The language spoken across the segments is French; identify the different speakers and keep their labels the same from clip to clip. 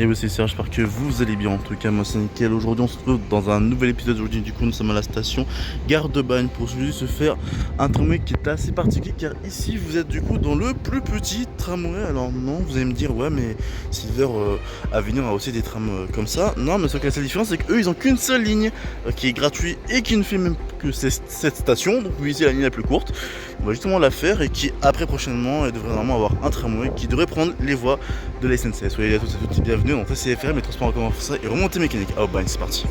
Speaker 1: Et oui, c'est Serge, j'espère que vous allez bien. En tout cas, moi c'est nickel. Aujourd'hui, on se retrouve dans un nouvel épisode. Aujourd'hui, du coup, nous sommes à la station Gare de Bagne pour aujourd'hui se faire un tramway qui est assez particulier car ici, vous êtes du coup dans le plus petit tramway. Alors, non, vous allez me dire, ouais, mais Silver Avenir a aussi des trams comme ça. Non, mais ce que la seule différence, c'est qu'eux, ils ont qu'une seule ligne qui est gratuite et qui ne fait même que cette station. Donc, vous ici, la ligne la plus courte. On va justement la faire et qui, après, prochainement, devrait normalement avoir un tramway qui devrait prendre les voies de la SNCF. Soyez à tous et toutes bienvenue dans TCFR, mes transports en commun français et remontée mécanique. Ah, bah, c'est parti.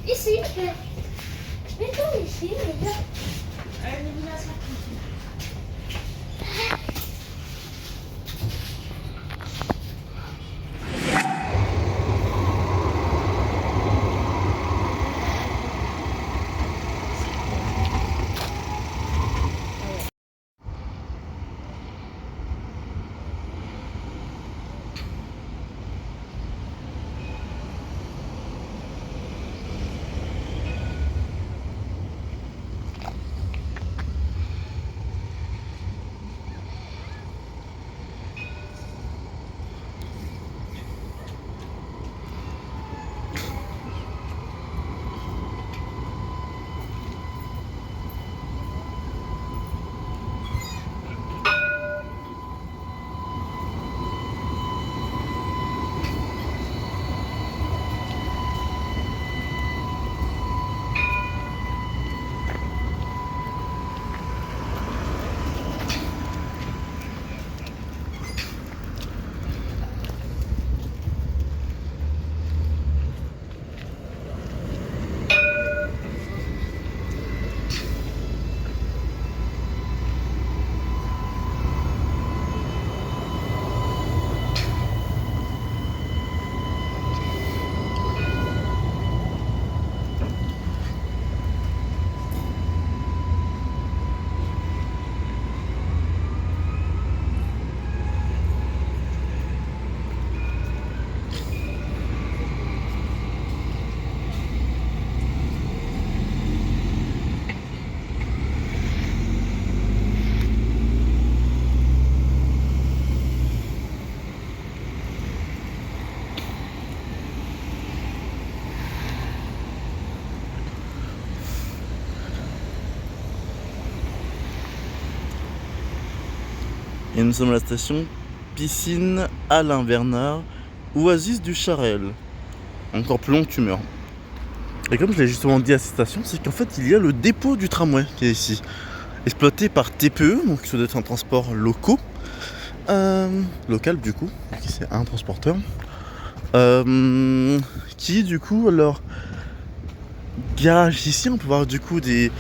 Speaker 2: Ici, mettons ici, les gars.
Speaker 1: Et nous sommes à la station Piscine Alain Bernard, Oasis du Charel. encore plus long que tu meurs. Et comme je l'ai justement dit à cette station, c'est qu'en fait il y a le dépôt du tramway qui est ici, exploité par TPE, donc ça doit être un transport local du coup, c'est un transporteur, qui du coup alors garage ici, on peut voir du coup des...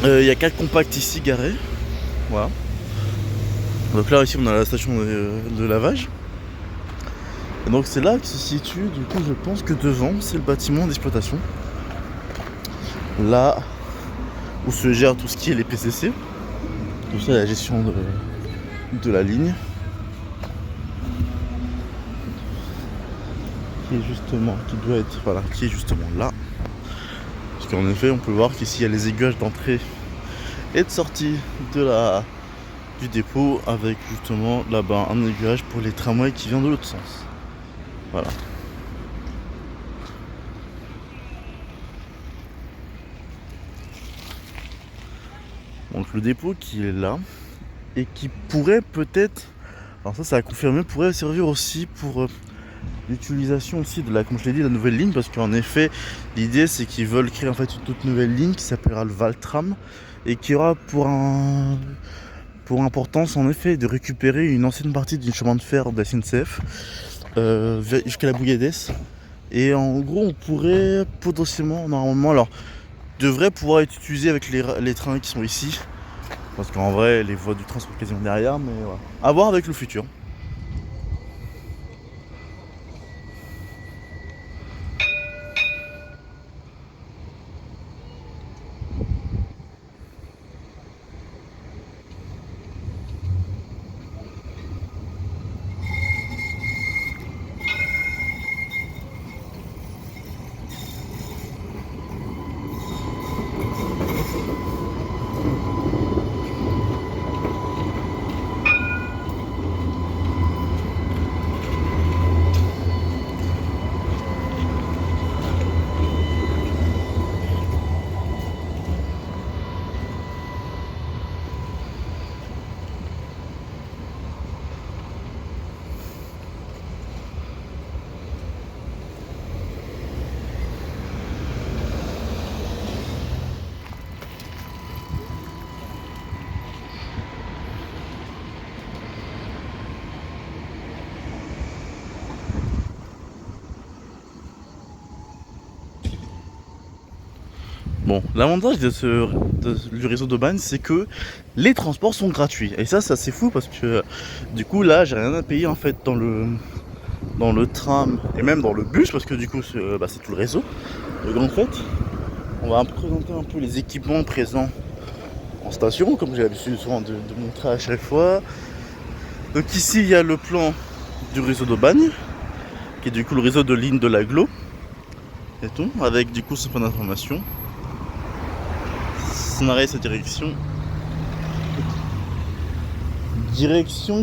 Speaker 1: Il y a 4 compacts ici garés, voilà. Donc là ici on a la station de lavage. Et donc c'est là que se situe, du coup je pense que devant c'est le bâtiment d'exploitation. Là où se gère tout ce qui est les PCC. Tout ça la gestion de la ligne. Qui est justement, qui est justement là. Parce qu'en effet on peut voir qu'ici il y a les aiguillages d'entrée et de sortie du dépôt avec justement là-bas un aiguillage pour les tramways qui vient de l'autre sens. Voilà. Donc le dépôt qui est là et qui pourrait peut-être, alors ça a confirmé, pourrait servir aussi pour l'utilisation aussi de comme je l'ai dit, la nouvelle ligne, parce qu'en effet l'idée c'est qu'ils veulent créer en fait une toute nouvelle ligne qui s'appellera le Valtram et qui aura pour importance en effet de récupérer une ancienne partie d'une chemin de fer de la SNCF jusqu'à la Bouillabaisse. Et en gros on pourrait potentiellement, normalement, alors devrait pouvoir être utilisé avec les trains qui sont ici, parce qu'en vrai les voies du train sont quasiment derrière, mais voilà. À voir avec le futur. Bon, l'avantage du réseau d'Aubagne, c'est que les transports sont gratuits. Et ça c'est fou parce que du coup là, j'ai rien à payer en fait dans le tram et même dans le bus, parce que du coup c'est tout le réseau. Donc en fait, on va présenter un peu les équipements présents en station, comme j'ai l'habitude souvent de montrer à chaque fois. Donc ici, il y a le plan du réseau d'Aubagne, qui est du coup le réseau de ligne de l'agglo et tout, avec du coup ce point d'information. Son arrêt, sa direction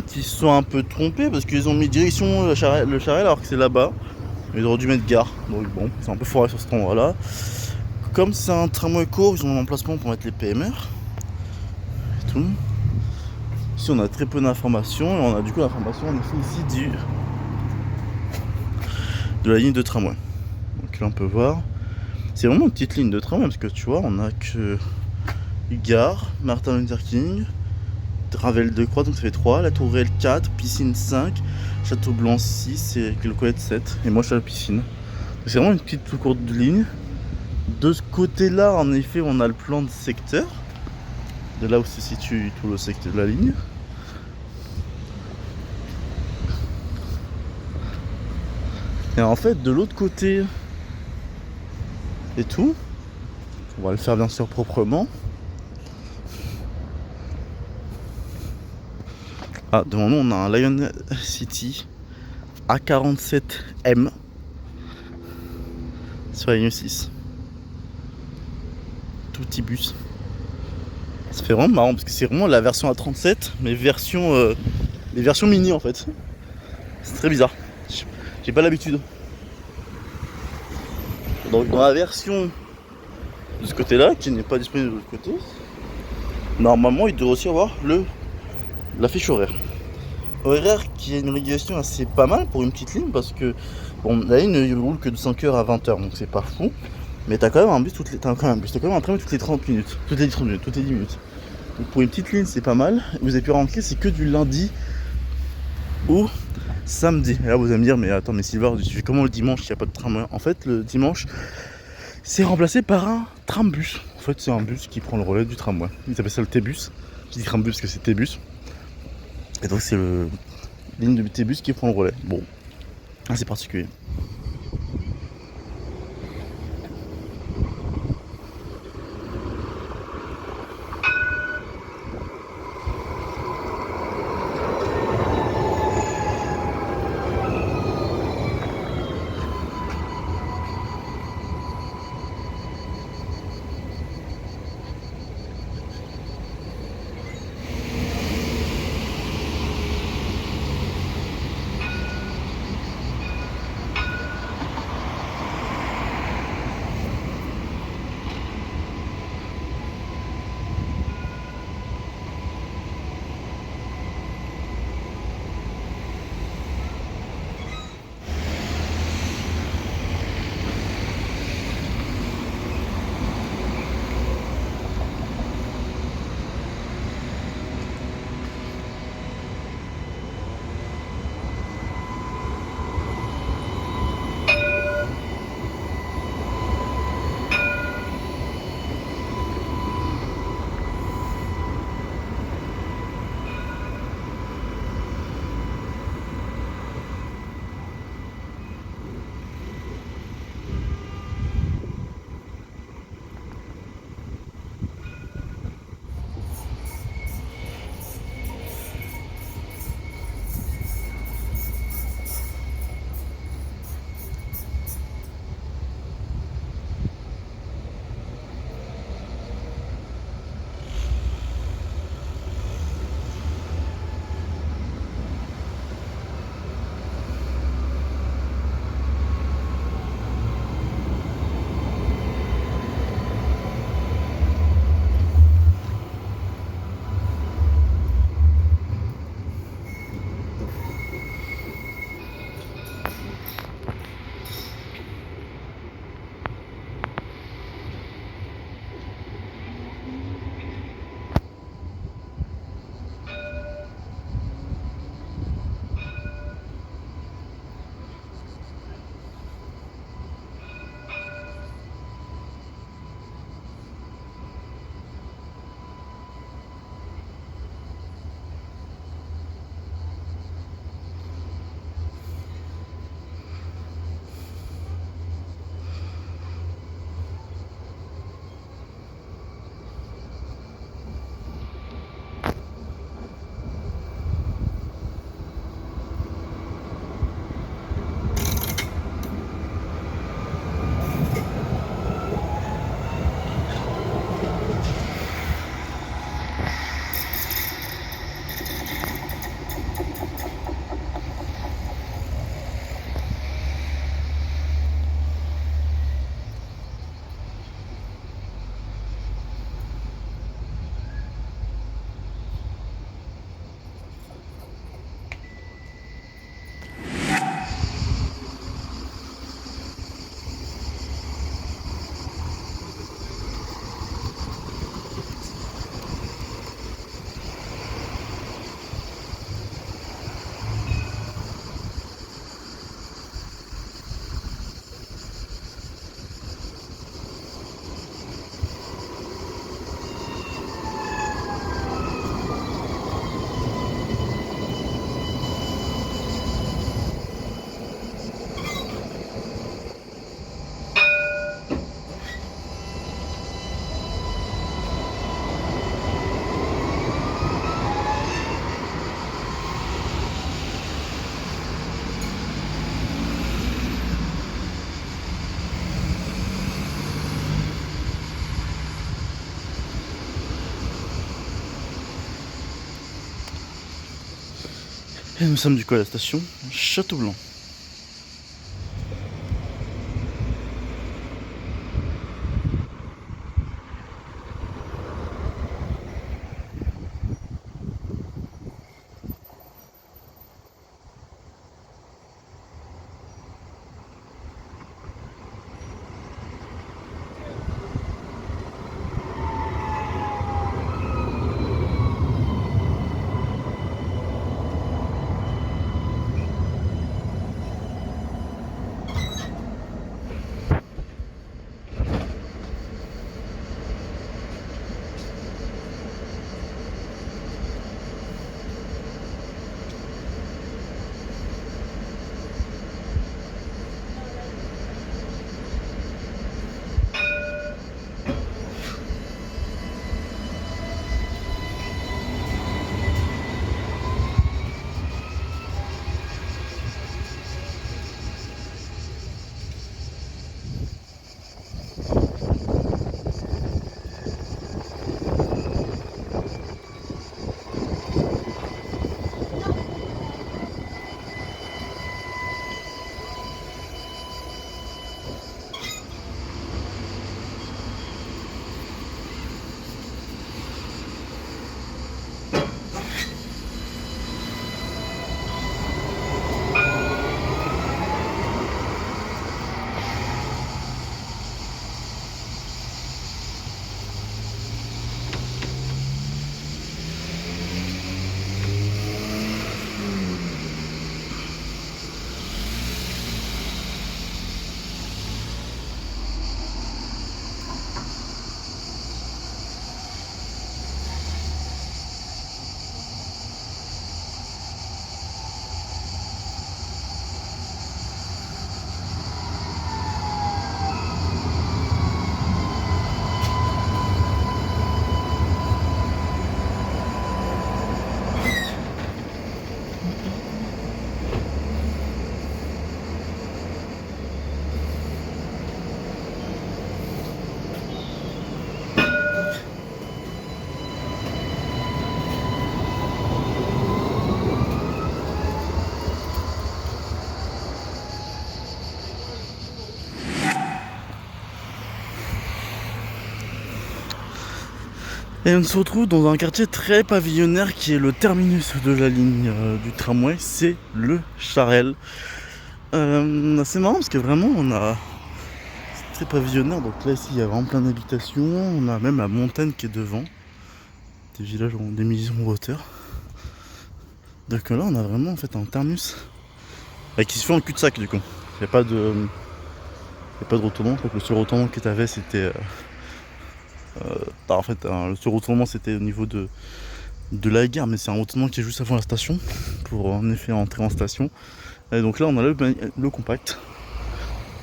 Speaker 1: qui sont un peu trompés parce qu'ils ont mis direction le Charel alors que c'est là-bas. Ils auraient dû mettre gare, donc bon, c'est un peu foiré sur cet endroit là. Comme c'est un tramway court, ils ont un emplacement pour mettre les PMR et tout. Ici on a très peu d'informations et on a du coup l'information en effet ici de la ligne de tramway. Donc là on peut voir, c'est vraiment une petite ligne de tramway parce que tu vois on a que Gare, Martin Luther King, Ravel de Croix, donc ça fait 3, La Tourelle 4, Piscine 5, Château Blanc 6 et Clocolette 7. Et moi je suis à la piscine. C'est vraiment une petite tout courte ligne. De ce côté-là, en effet, on a le plan de secteur. De là où se situe tout le secteur de la ligne. Et en fait, de l'autre côté et tout, on va le faire bien sûr proprement. Ah, devant nous, on a un Lion City A47M sur la ligne 6. Tout petit bus. Ça fait vraiment marrant parce que c'est vraiment la version A37, mais les versions mini en fait. C'est très bizarre. J'ai pas l'habitude. Donc dans la version de ce côté-là, qui n'est pas disponible de l'autre côté, normalement il doit aussi avoir l'affiche horaire. horaire qui a une régulation assez pas mal pour une petite ligne parce que bon, la ligne ne roule que de 5h à 20h donc c'est pas fou. Mais t'as quand même un bus t'as quand même un train toutes les 30 minutes, toutes les 30 minutes, toutes les 10 minutes. Donc pour une petite ligne c'est pas mal. Vous avez pu remarquer c'est que du lundi au samedi. Et là vous allez me dire mais attends mais Silver, tu fais comment le dimanche il n'y a pas de tramway? En fait le dimanche c'est remplacé par un trambus. En fait c'est un bus qui prend le relais du tramway. Ils appellent ça le T-bus. Je dis trambus parce que c'est T-bus. Et donc c'est le ligne de T-bus qui prend le relais. Bon, c'est particulier. Et nous sommes du coup à la station Château-Blanc. Et on se retrouve dans un quartier très pavillonnaire qui est le terminus de la ligne du tramway, c'est le Charel. C'est marrant parce que vraiment c'est très pavillonnaire, donc là ici il y a vraiment plein d'habitations, on a même la montagne qui est devant, des villages, des maisons en hauteur. Donc là on a vraiment en fait un terminus qui se fait en cul-de-sac du coup. Il n'y a pas de retournement, je crois que le seul retournement que tu avais c'était... en fait le seul retournement c'était au niveau de la gare, mais c'est un retournement qui est juste avant la station pour en effet entrer en station. Et donc là on a le compact.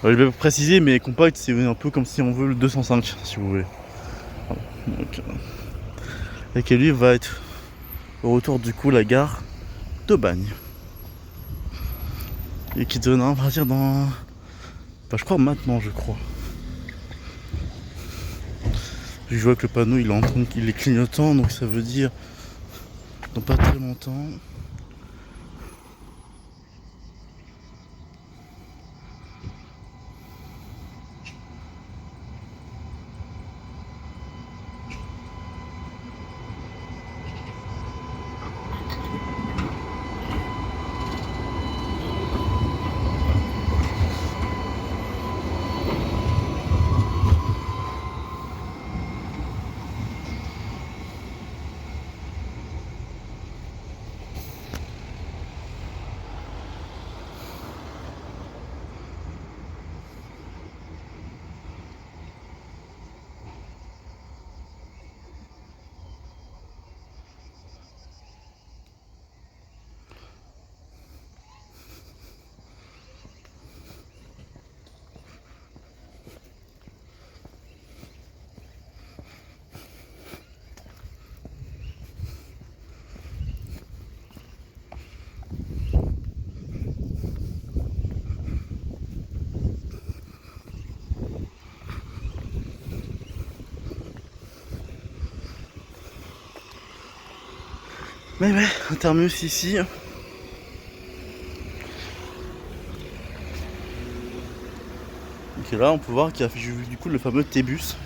Speaker 1: Je vais pas préciser, mais compact c'est un peu comme si on veut le 205 si vous voulez. Voilà. Donc, et qui lui va être au retour du coup la gare de Bagne. Et qui donnera, on va dire dans... Enfin, je crois maintenant, je crois. Je vois que le panneau il est clignotant, donc ça veut dire dans pas très longtemps. Mais ouais, un terminus ici. Donc là on peut voir qu'il affiche du coup le fameux T-Bus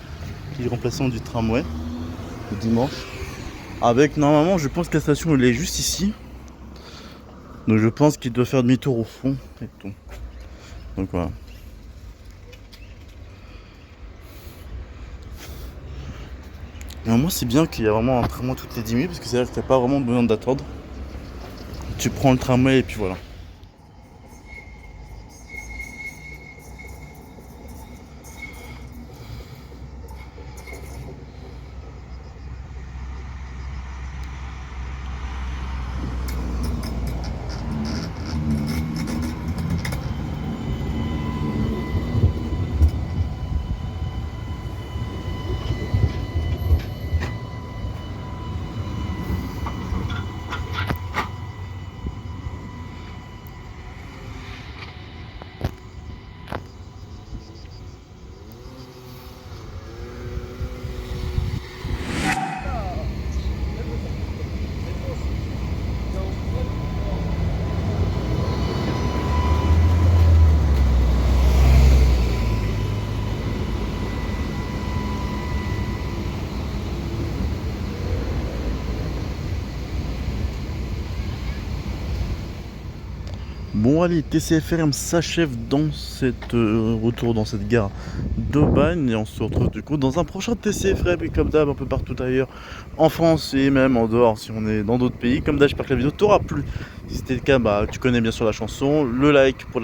Speaker 1: qui est le remplaçant du tramway le dimanche. Avec normalement je pense que la station elle est juste ici. Donc je pense qu'il doit faire demi-tour au fond et tout. Donc voilà. Et moi c'est bien qu'il y a vraiment un tramway toutes les 10 minutes parce que c'est-à-dire que t'as pas vraiment besoin d'attendre. Tu prends le tramway et puis voilà. Bon allez, TCFRM s'achève dans cette retour dans cette gare de Bagne et on se retrouve du coup dans un prochain TCFRM et comme d'hab un peu partout ailleurs en France et même en dehors si on est dans d'autres pays. Comme d'hab j'espère que la vidéo t'aura plu. Si c'était le cas, bah tu connais bien sûr la chanson, le like pour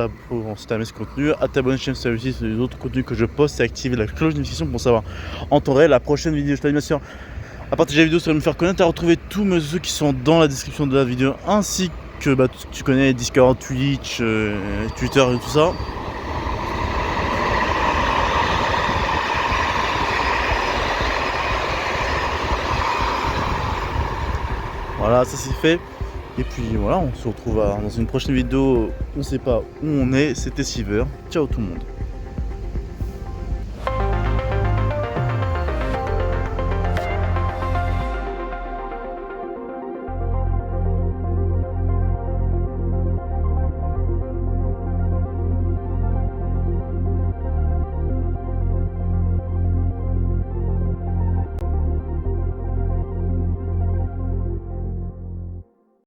Speaker 1: si t'aimes ce contenu, à t'abonner chaîne sur aussi sur les autres contenus que je poste et activer la cloche de notification pour savoir en temps réel la prochaine vidéo. Je t'invite bien sûr à partager la vidéo sur me faire connaître, à retrouver tous mes ceux qui sont dans la description de la vidéo ainsi que bah, tu connais Discord, Twitch, Twitter et tout ça. Voilà, ça c'est fait. Et puis voilà, on se retrouve dans une prochaine vidéo. On sait pas où on est. C'était Silver. Ciao tout le monde.